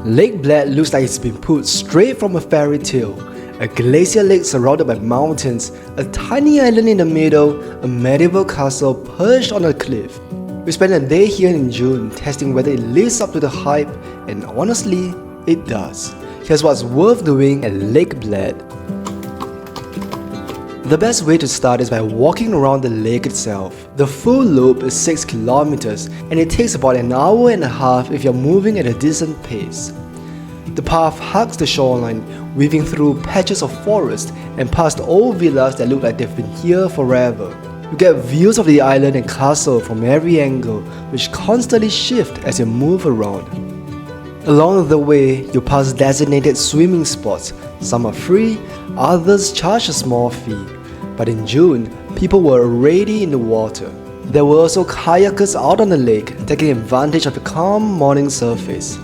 Lake Bled looks like it's been pulled straight from a fairy tale. A glacial lake surrounded by mountains, a tiny island in the middle, a medieval castle perched on a cliff. We spent a day here in June testing whether it lives up to the hype, and honestly, it does. Here's what's worth doing at Lake Bled. The best way to start is by walking around the lake itself. The full loop is 6 kilometers and it takes about an hour and a half if you're moving at a decent pace. The path hugs the shoreline, weaving through patches of forest and past old villas that look like they've been here forever. You get views of the island and castle from every angle, which constantly shift as you move around. Along the way, you pass designated swimming spots. Some are free, others charge a small fee. But in June, people were already in the water. There were also kayakers out on the lake, taking advantage of the calm morning surface.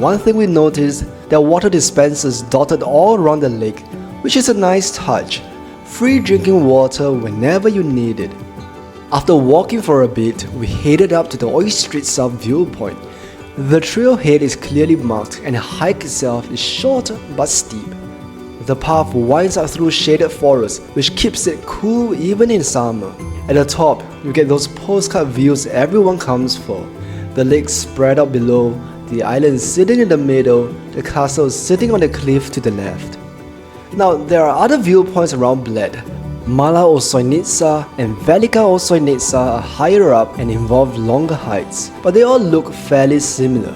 One thing we noticed, there are water dispensers dotted all around the lake, which is a nice touch. Free drinking water whenever you need it. After walking for a bit, we headed up to the Oyster viewpoint. The trailhead is clearly marked and the hike itself is short but steep. The path winds up through shaded forest, which keeps it cool even in summer. At the top, you get those postcard views everyone comes for. The lake spread out below, the island sitting in the middle, the castle sitting on the cliff to the left. Now, there are other viewpoints around Bled. Mala Osojnica and Velika Osojnica are higher up and involve longer hikes, but they all look fairly similar.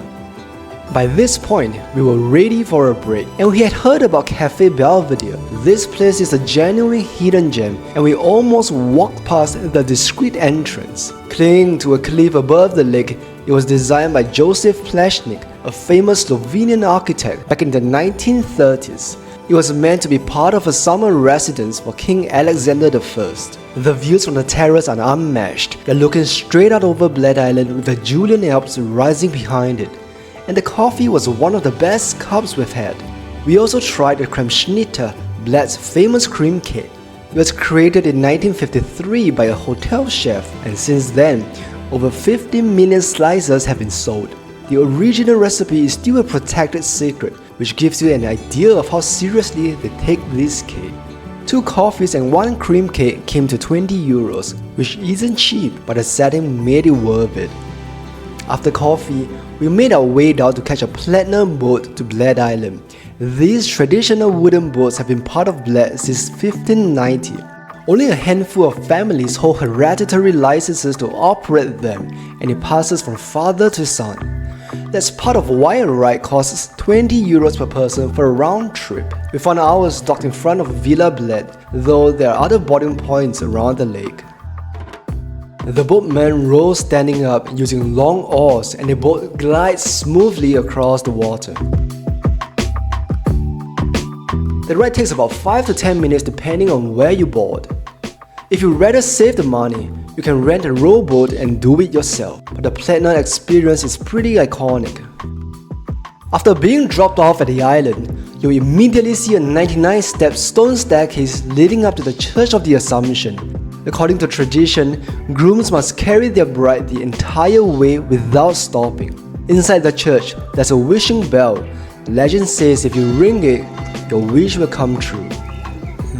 By this point, we were ready for a break, and we had heard about Cafe Belvedere. This place is a genuine hidden gem, and we almost walked past the discreet entrance. Clinging to a cliff above the lake, it was designed by Joseph Plešnik, a famous Slovenian architect back in the 1930s. It was meant to be part of a summer residence for King Alexander I. The views from the terrace are unmatched. You're looking straight out over Bled Island with the Julian Alps rising behind it. And the coffee was one of the best cups we've had. We also tried the Kremschnitter, Bled's famous cream cake. It was created in 1953 by a hotel chef, and since then, over 50 million slices have been sold. The original recipe is still a protected secret, which gives you an idea of how seriously they take this cake. 2 coffees and 1 cream cake came to €20, which isn't cheap, but the setting made it worth it. After coffee, we made our way down to catch a platinum boat to Bled Island. These traditional wooden boats have been part of Bled since 1590. Only a handful of families hold hereditary licenses to operate them, and it passes from father to son. That's part of why a ride costs €20 per person for a round trip. We found ours docked in front of Villa Bled, though there are other boarding points around the lake. The boatman rows standing up using long oars, and the boat glides smoothly across the water. The ride takes about 5 to 10 minutes depending on where you board. If you'd rather save the money, you can rent a rowboat and do it yourself, but the platinum experience is pretty iconic. After being dropped off at the island, you'll immediately see a 99-step stone staircase leading up to the Church of the Assumption. According to tradition, grooms must carry their bride the entire way without stopping. Inside the church, there's a wishing bell. Legend says if you ring it, your wish will come true.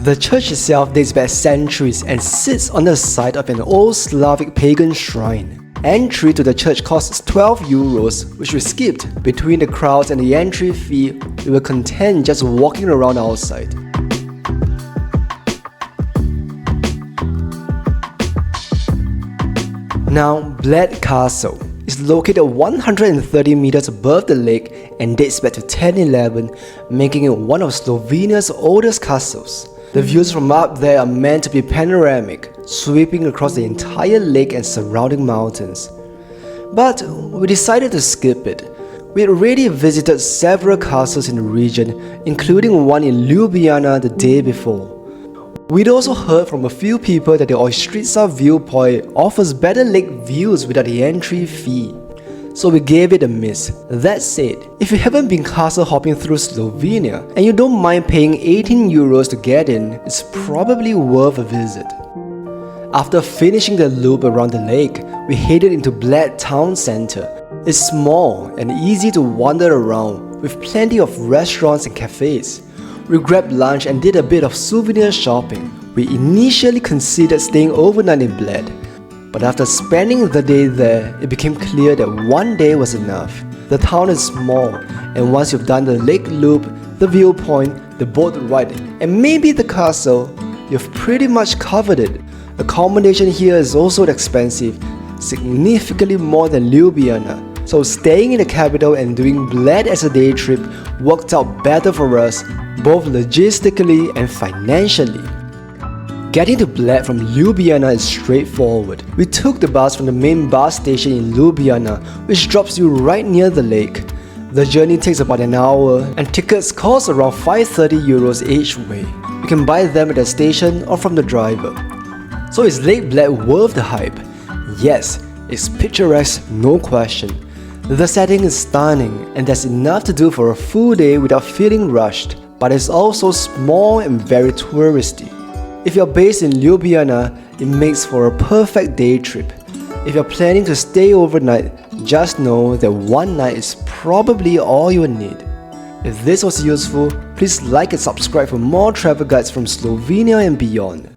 The church itself dates back centuries and sits on the site of an old Slavic pagan shrine. Entry to the church costs €12, which we skipped. Between the crowds and the entry fee, we were content just walking around outside. Now, Bled Castle is located 130 meters above the lake and dates back to 1011, making it one of Slovenia's oldest castles. The views from up there are meant to be panoramic, sweeping across the entire lake and surrounding mountains. But we decided to skip it. We had already visited several castles in the region, including one in Ljubljana the day before. We'd also heard from a few people that the Oyster viewpoint offers better lake views without the entry fee, so we gave it a miss. That said, if you haven't been castle hopping through Slovenia and you don't mind paying €18 to get in, it's probably worth a visit. After finishing the loop around the lake, we headed into Bled town center. It's small and easy to wander around with plenty of restaurants and cafes. We grabbed lunch and did a bit of souvenir shopping. We initially considered staying overnight in Bled, but after spending the day there, it became clear that one day was enough. The town is small, and once you've done the lake loop, the viewpoint, the boat ride, and maybe the castle, you've pretty much covered it. Accommodation here is also expensive, significantly more than Ljubljana, so staying in the capital and doing Bled as a day trip worked out better for us, both logistically and financially. Getting to Bled from Ljubljana is straightforward. We took the bus from the main bus station in Ljubljana, which drops you right near the lake. The journey takes about an hour, and tickets cost around 530 euros each way. You can buy them at the station or from the driver. So is Lake Bled worth the hype? Yes, it's picturesque, no question. The setting is stunning, and there's enough to do for a full day without feeling rushed, but it's also small and very touristy. If you're based in Ljubljana, it makes for a perfect day trip. If you're planning to stay overnight, just know that one night is probably all you need. If this was useful, please like and subscribe for more travel guides from Slovenia and beyond.